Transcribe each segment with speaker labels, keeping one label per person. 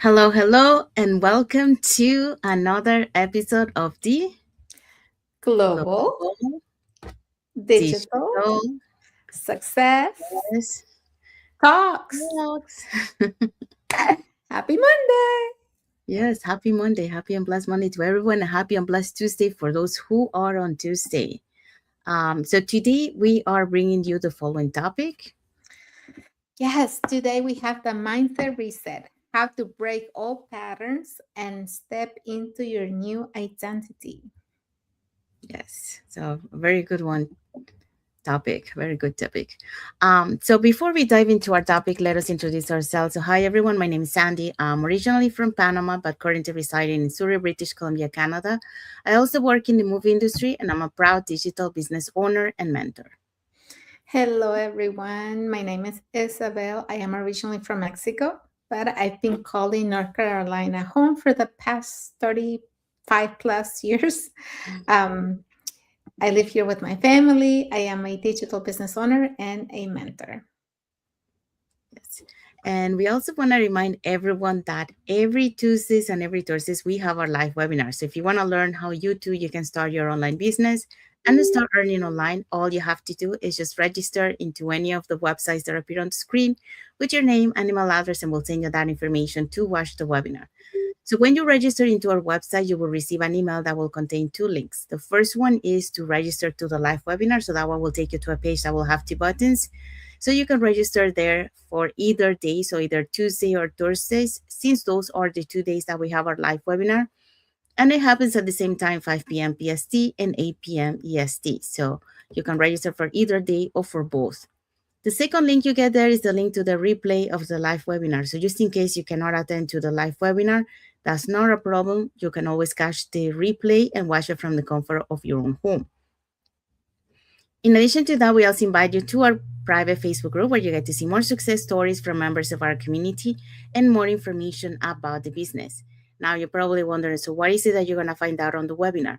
Speaker 1: Hello, hello, and welcome to another episode of the
Speaker 2: Global,
Speaker 1: Global
Speaker 2: digital,
Speaker 1: Digital
Speaker 2: success,
Speaker 1: Yes
Speaker 2: talks.
Speaker 1: Talks.
Speaker 2: Happy Monday.
Speaker 1: Yes, happy Monday, happy and blessed Monday to everyone, and happy and blessed Tuesday for those who are on Tuesday. So today we are bringing you the following topic.
Speaker 2: Yes, today we have the mindset reset, how to break old patterns and step into your new identity.
Speaker 1: Yes, so a very good one. Topic. Very good topic. So before we dive into our topic, let us introduce ourselves. So hi everyone, my name is Sandy. I'm originally from Panama, but currently residing in Surrey, British Columbia, Canada. I also work in the movie industry, and I'm a proud digital business owner and mentor.
Speaker 2: Hello, everyone. My name is Isabel. I am originally from Mexico, but I've been calling North Carolina home for the past 35 plus years. Um, I live here with my family. I am a digital business owner and a mentor.
Speaker 1: Yes. And we also want to remind everyone that every Tuesdays and every Thursdays we have our live webinars. So if you want to learn how you can start your online business and start earning online, all you have to do is just register into any of the websites that appear on the screen with your name and email address, and we'll send you that information to watch the webinar. So when you register into our website, you will receive an email that will contain two links. The first one is to register to the live webinar. So that one will take you to a page that will have two buttons. So you can register there for either day, so either Tuesday or Thursdays, since those are the 2 days that we have our live webinar. And it happens at the same time, 5 p.m. PST and 8 p.m. EST. So you can register for either day or for both. The second link you get there is the link to the replay of the live webinar. So just in case you cannot attend to the live webinar, that's not a problem. You can always catch the replay and watch it from the comfort of your own home. In addition to that, we also invite you to our private Facebook group where you get to see more success stories from members of our community and more information about the business. Now, you're probably wondering, so what is it that you're going to find out on the webinar?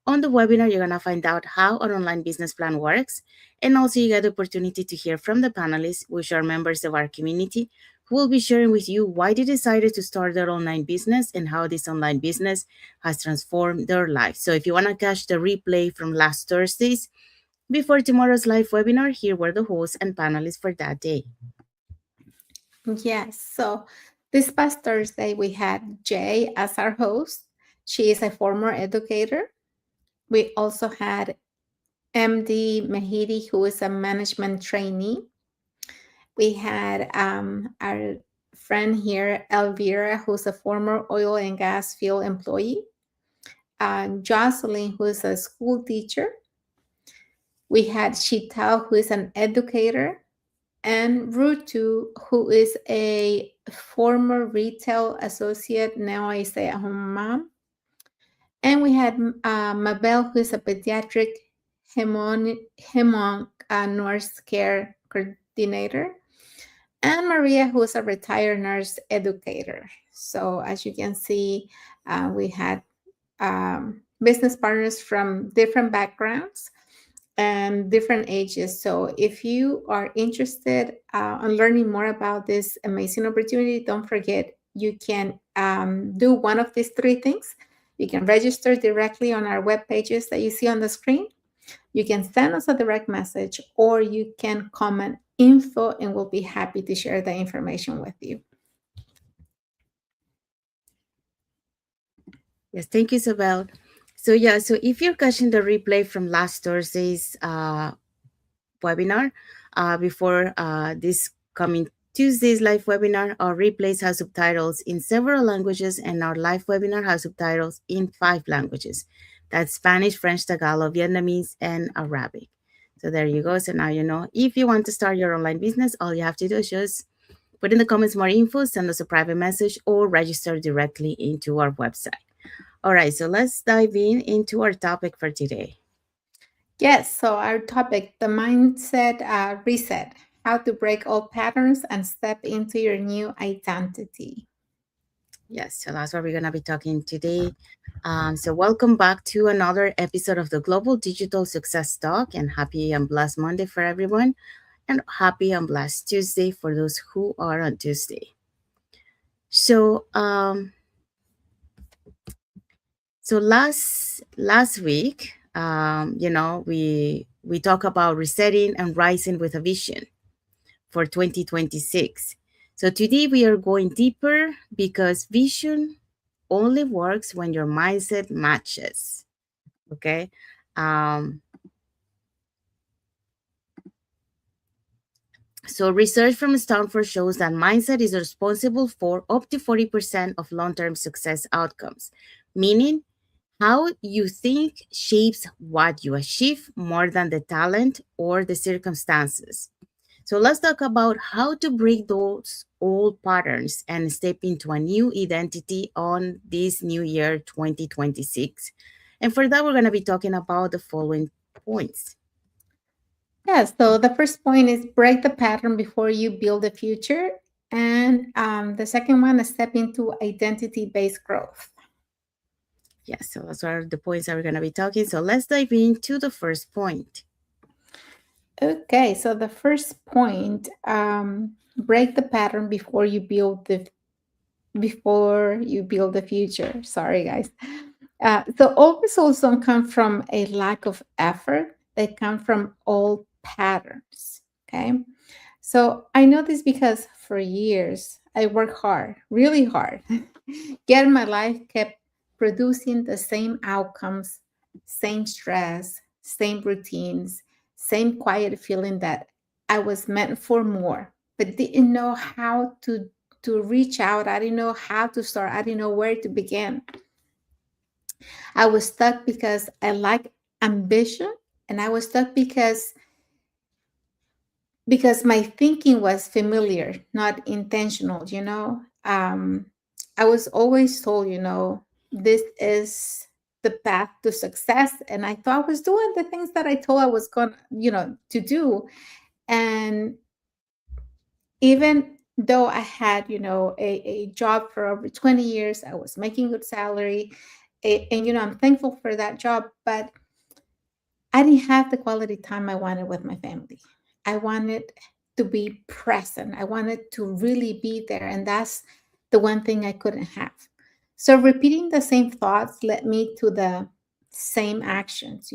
Speaker 1: On the webinar, you're going to find out how an online business plan works, and also you get the opportunity to hear from the panelists, which are members of our community, who will be sharing with you why they decided to start their online business and how this online business has transformed their life. So if you want to catch the replay from last Thursdays, before tomorrow's live webinar, here were the hosts and panelists for that day.
Speaker 2: Yes. So this past Thursday, we had Jay as our host. She is a former educator. We also had MD Mehidi, who is a management trainee. We had our friend here, Elvira, who's a former oil and gas field employee. Jocelyn, who is a school teacher. We had Shital, who is an educator, and Rutu, who is a former retail associate, now a stay-at-home mom. And we had Mabel, who is a pediatric nurse care coordinator, and Maria, who is a retired nurse educator. So as you can see, we had business partners from different backgrounds and different ages. So if you are interested on learning more about this amazing opportunity, don't forget you can do one of these three things. You can register directly on our web pages that you see on the screen. You can send us a direct message, or you can comment info, and we'll be happy to share the information with you.
Speaker 1: Yes, thank you, Isabel. So so if you're catching the replay from last Thursday's webinar, before this coming Tuesday's live webinar, our replays have subtitles in several languages, and our live webinar has subtitles in 5 languages. That's Spanish, French, Tagalog, Vietnamese, and Arabic. So there you go. So now you know, if you want to start your online business, all you have to do is just put in the comments more info, send us a private message, or register directly into our website. All right, so let's dive into our topic for today.
Speaker 2: Yes, so our topic, the mindset reset, how to break old patterns and step into your new identity.
Speaker 1: Yes, so that's what we're going to be talking today. So welcome back to another episode of the Global Digital Success Talk, and happy and blessed Monday for everyone, and happy and blessed Tuesday for those who are on Tuesday. So, last week, we talk about resetting and rising with a vision for 2026. So today we are going deeper because vision only works when your mindset matches. Okay. Um, so research from Stanford shows that mindset is responsible for up to 40% of long-term success outcomes, meaning how you think shapes what you achieve more than the talent or the circumstances. So let's talk about how to break those old patterns and step into a new identity on this new year 2026. And for that, we're going to be talking about the following points.
Speaker 2: Yeah, so the first point is break the pattern before you build the future. And the second one is step into identity based growth.
Speaker 1: Yes, so those are the points that we're going to be talking. So let's dive into the first point.
Speaker 2: Okay, so the first point, break the pattern before you build the future. Sorry, guys. So all results don't come from a lack of effort; they come from old patterns. Okay, so I know this because for years I worked hard, really hard, yet my life kept producing the same outcomes, same stress, same routines, same quiet feeling that I was meant for more, but didn't know how to reach out. I didn't know how to start. I didn't know where to begin. I was stuck because I like ambition, and I was stuck because my thinking was familiar, not intentional. I was always told, this is the path to success, and I thought I was doing the things that I told I was going, to do. And even though I had, a job for over 20 years, I was making good salary, and I'm thankful for that job, but I didn't have the quality time I wanted with my family. I wanted to be present. I wanted to really be there. And that's the one thing I couldn't have. So repeating the same thoughts led me to the same actions.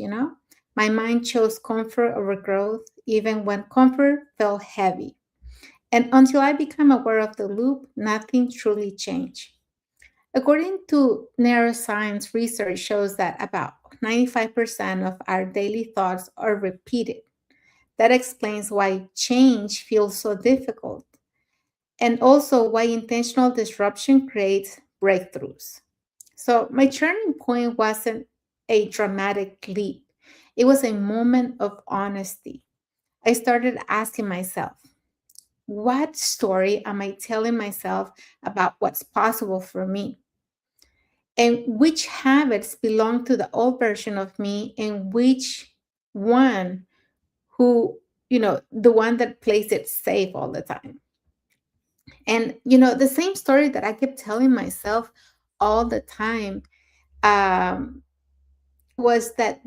Speaker 2: My mind chose comfort over growth, even when comfort felt heavy. And until I became aware of the loop, nothing truly changed. According to neuroscience, research shows that about 95% of our daily thoughts are repeated. That explains why change feels so difficult, and also why intentional disruption creates breakthroughs. So, my turning point wasn't a dramatic leap, it was a moment of honesty. I started asking myself, what story am I telling myself about what's possible for me? And which habits belong to the old version of me, and which one who, the one that plays it safe all the time. And the same story that I kept telling myself all the time, um, was that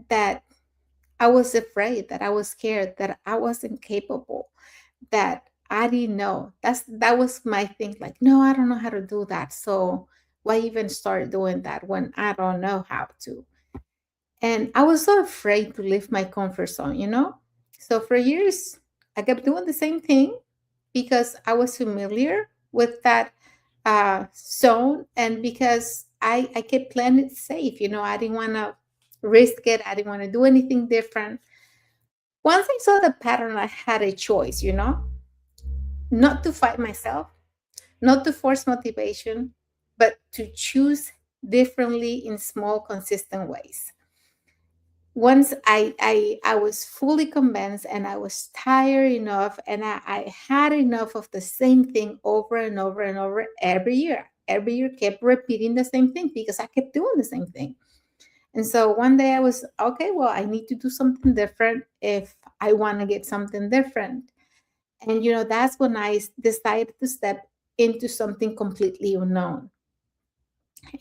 Speaker 2: I was afraid, that I was scared, that I wasn't capable, that I didn't know. That was my thing. Like, no, I don't know how to do that. So why even start doing that when I don't know how to? And I was so afraid to leave my comfort zone. So for years, I kept doing the same thing because I was familiar with that zone, and because I kept playing it safe. I didn't want to risk it, I didn't want to do anything different. Once I saw the pattern, I had a choice, not to fight myself, not to force motivation, but to choose differently in small, consistent ways. Once I was fully convinced, and I was tired enough, and I had enough of the same thing over and over and over every year. Every year kept repeating the same thing because I kept doing the same thing. And so one day I was, okay, well, I need to do something different if I want to get something different. And that's when decided to step into something completely unknown.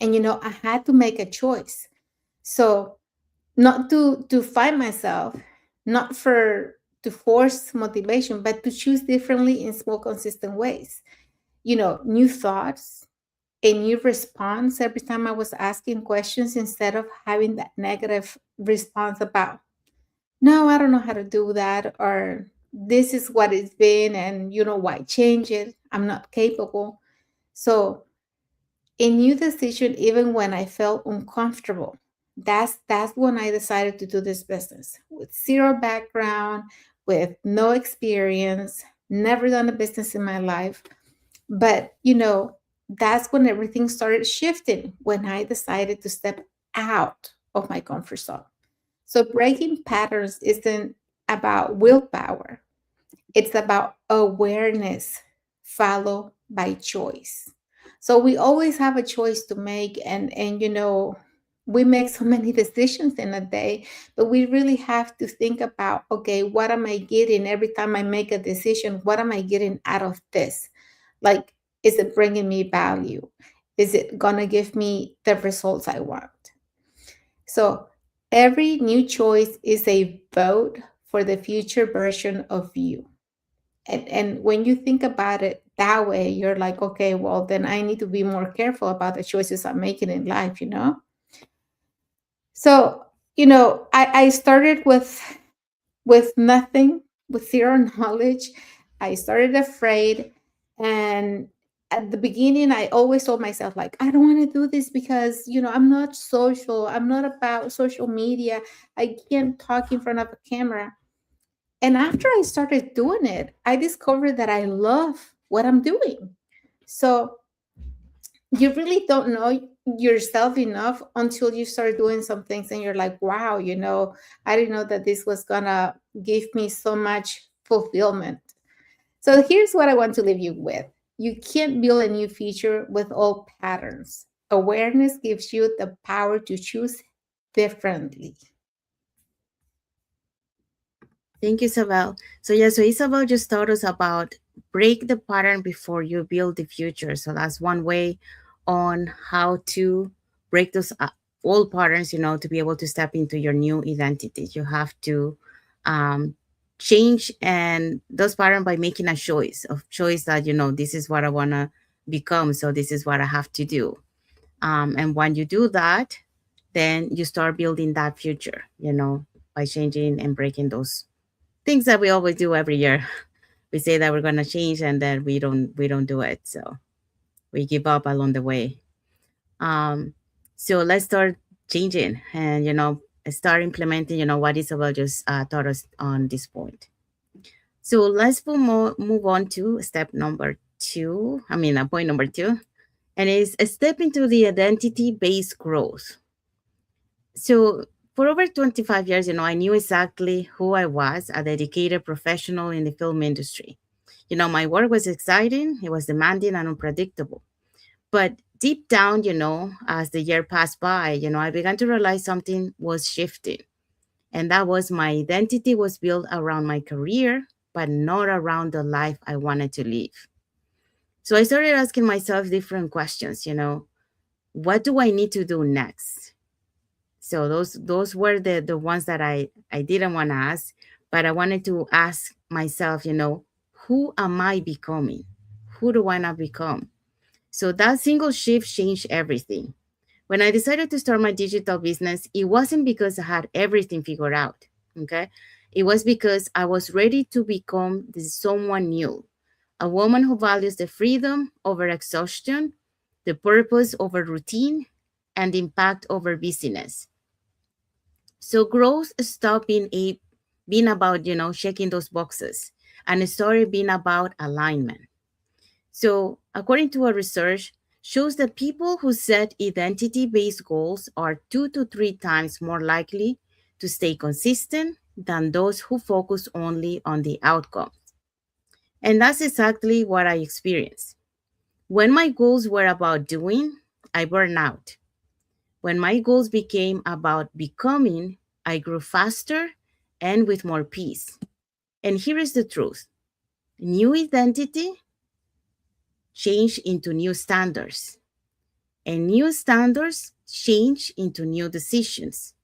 Speaker 2: And I had to make a choice. So not to find myself, not for to force motivation, but to choose differently in small, consistent ways. New thoughts, a new response every time I was asking questions instead of having that negative response about, no, I don't know how to do that, or this is what it's been, and you know why change it? I'm not capable. So a new decision, even when I felt uncomfortable. That's when I decided to do this business with zero background, with no experience, never done a business in my life. But that's when everything started shifting when I decided to step out of my comfort zone. So breaking patterns isn't about willpower. It's about awareness followed by choice. So we always have a choice to make, and we make so many decisions in a day, but we really have to think about, okay, what am I getting every time I make a decision? What am I getting out of this? Like, is it bringing me value? Is it going to give me the results I want? So every new choice is a vote for the future version of you. And when you think about it that way, you're like, okay, well, then I need to be more careful about the choices I'm making in life. So, I started with nothing, with zero knowledge. I started afraid. And at the beginning, I always told myself, like, I don't want to do this because, I'm not social. I'm not about social media. I can't talk in front of a camera. And after I started doing it, I discovered that I love what I'm doing. So you really don't know yourself enough until you start doing some things and you're like, wow, I didn't know that this was gonna give me so much fulfillment. So here's what I want to leave you with. You can't build a new feature with old patterns. Awareness gives you the power to choose differently.
Speaker 1: Thank you, Isabel. So yeah, so Isabel just taught us about break the pattern before you build the future. So that's one way on how to break those old patterns, to be able to step into your new identity. You have to um, change and those patterns by making a choice that, this is what I want to become. So this is what I have to do. And when you do that, then you start building that future, by changing and breaking those things that we always do every year. We say that we're going to change and then we don't do it. So we give up along the way. Um, so let's start changing and, start implementing, what Isabel just taught us on this point. So let's move on to step number two. Point number two, and is a step into the identity-based growth. So for over 25 years, I knew exactly who I was, a dedicated professional in the film industry. My work was exciting, it was demanding and unpredictable. But deep down, as the year passed by, I began to realize something was shifting. And that was my identity was built around my career, but not around the life I wanted to live. So I started asking myself different questions, what do I need to do next? So those were the ones that I didn't want to ask, but I wanted to ask myself, who am I becoming? Who do I not become? So that single shift changed everything. When I decided to start my digital business, it wasn't because I had everything figured out. Okay. It was because I was ready to become this someone new, a woman who values the freedom over exhaustion, the purpose over routine, and the impact over busyness. So growth stopped being about, checking those boxes and it started being about alignment. So according to a research, shows that people who set identity-based goals are 2 to 3 times more likely to stay consistent than those who focus only on the outcome. And that's exactly what I experienced. When my goals were about doing, I burned out. When my goals became about becoming, I grew faster and with more peace. And here is the truth: new identity change into new standards, and new standards change into new decisions,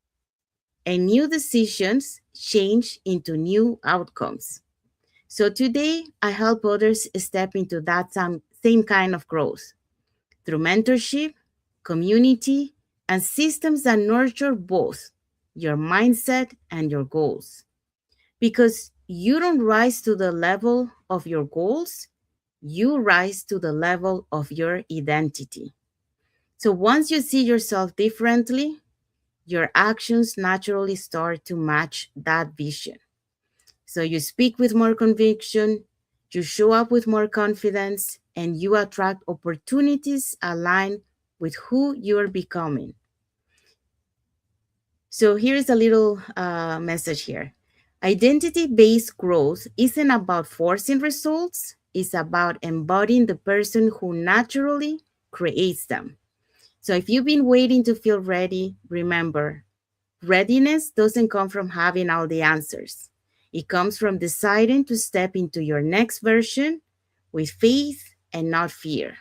Speaker 1: and new decisions change into new outcomes. So today, I help others step into that same kind of growth. through mentorship, community, and systems that nurture both your mindset and your goals. Because you don't rise to the level of your goals, you rise to the level of your identity. So once you see yourself differently, your actions naturally start to match that vision. So you speak with more conviction, you show up with more confidence, and you attract opportunities aligned with who you're becoming. So here's a little message here. Identity based growth isn't about forcing results, it's about embodying the person who naturally creates them. So if you've been waiting to feel ready, remember, readiness doesn't come from having all the answers. It comes from deciding to step into your next version with faith and not fear.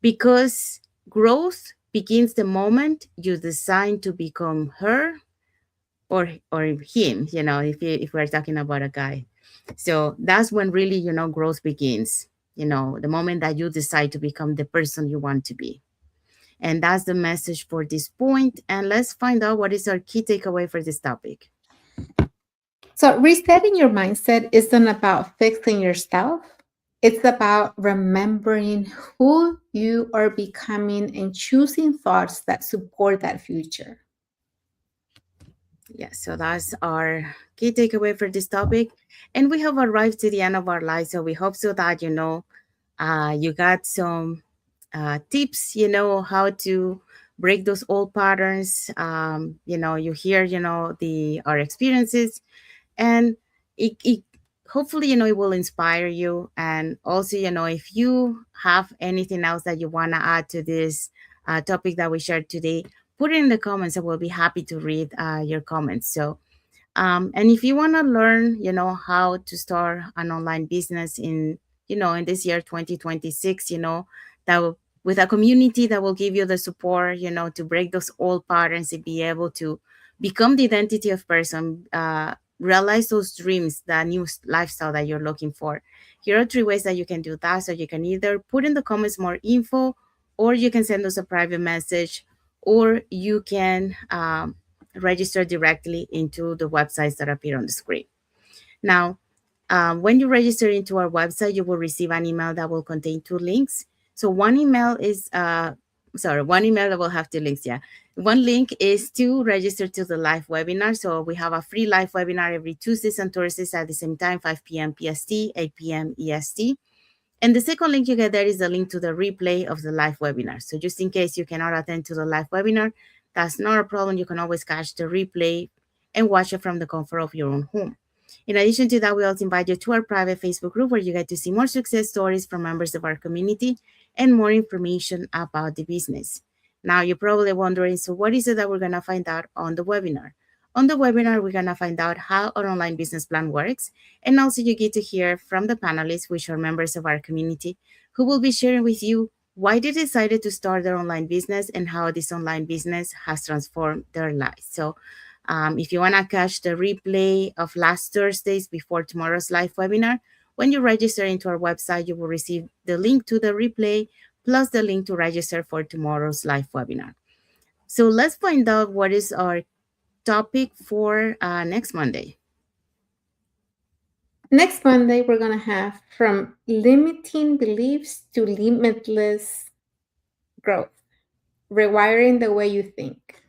Speaker 1: Because growth begins the moment you decide to become her or him, if we're talking about a guy. So that's when really, growth begins, the moment that you decide to become the person you want to be. And that's the message for this point. And let's find out what is our key takeaway for this topic.
Speaker 2: So, resetting your mindset isn't about fixing yourself. It's about remembering who you are becoming and choosing thoughts that support that future.
Speaker 1: Yes, so that's our key takeaway for this topic. And we have arrived to the end of our life. So we hope so that, you got some tips, how to break those old patterns. You hear, the our experiences, and it hopefully, it will inspire you. And also, if you have anything else that you want to add to this topic that we shared today, put it in the comments. I will be happy to read your comments. So and if you want to learn, how to start an online business in this year 2026, that will, with a community that will give you the support, to break those old patterns and be able to become the identity of person, realize those dreams, the new lifestyle that you're looking for. Here are three ways that you can do that. So you can either put in the comments more info, or you can send us a private message, or you can register directly into the websites that appear on the screen. Now, when you register into our website, you will receive an email that will contain two links. So one email that will have two links. Yeah. One link is to register to the live webinar. So we have a free live webinar every Tuesdays and Thursdays at the same time, 5 p.m. PST, 8 p.m. EST. And the second link you get there is the link to the replay of the live webinar. So just in case you cannot attend to the live webinar, that's not a problem. You can always catch the replay and watch it from the comfort of your own home. In addition to that, we also invite you to our private Facebook group where you get to see more success stories from members of our community and more information about the business. Now, you're probably wondering, so what is it that we're going to find out on the webinar? On the webinar, we're going to find out how our online business plan works. And also you get to hear from the panelists, which are members of our community, who will be sharing with you why they decided to start their online business and how this online business has transformed their lives. So if you want to catch the replay of last Thursdays before tomorrow's live webinar, when you register into our website, you will receive the link to the replay plus the link to register for tomorrow's live webinar. So let's find out what is our topic for next Monday.
Speaker 2: Next Monday, we're going to have from limiting beliefs to limitless growth, rewiring the way you think.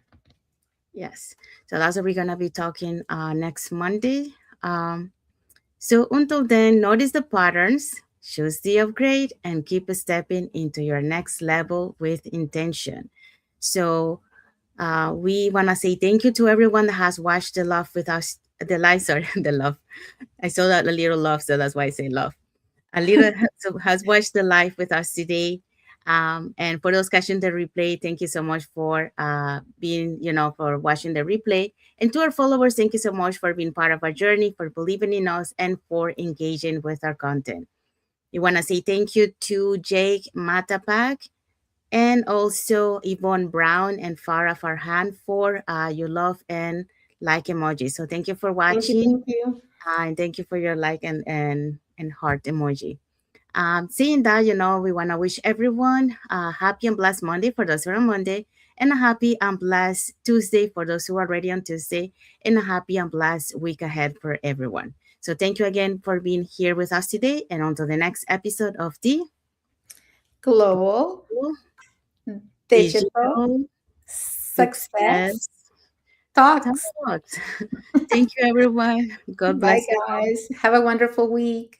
Speaker 1: Yes. So that's what we're going to be talking next Monday. So until then, notice the patterns, choose the upgrade, and keep stepping into your next level with intention. So we want to say thank you to everyone that has watched the love with us, the live, sorry, the love. I saw that a little love, so that's why I say love. A little has watched the live with us today. And for those catching the replay, thank you so much for being, for watching the replay. And to our followers, thank you so much for being part of our journey, for believing in us, and for engaging with our content. We want to say thank you to Jake Matapak and also Yvonne Brown and Farah Farhan for your love and like emoji. So thank you for
Speaker 2: Thank you.
Speaker 1: watching.
Speaker 2: Thank you.
Speaker 1: And thank you for your like and heart emoji. Seeing that, we want to wish everyone a happy and blessed Monday for those who are on Monday, and a happy and blessed Tuesday for those who are already on Tuesday, and a happy and blessed week ahead for everyone. So thank you again for being here with us today, and on to the next episode of the
Speaker 2: Global digital
Speaker 1: Digital
Speaker 2: success
Speaker 1: Success
Speaker 2: talks.
Speaker 1: Talks. Thank you, everyone. God
Speaker 2: Bye,
Speaker 1: bless you all.
Speaker 2: guys. Have a wonderful week.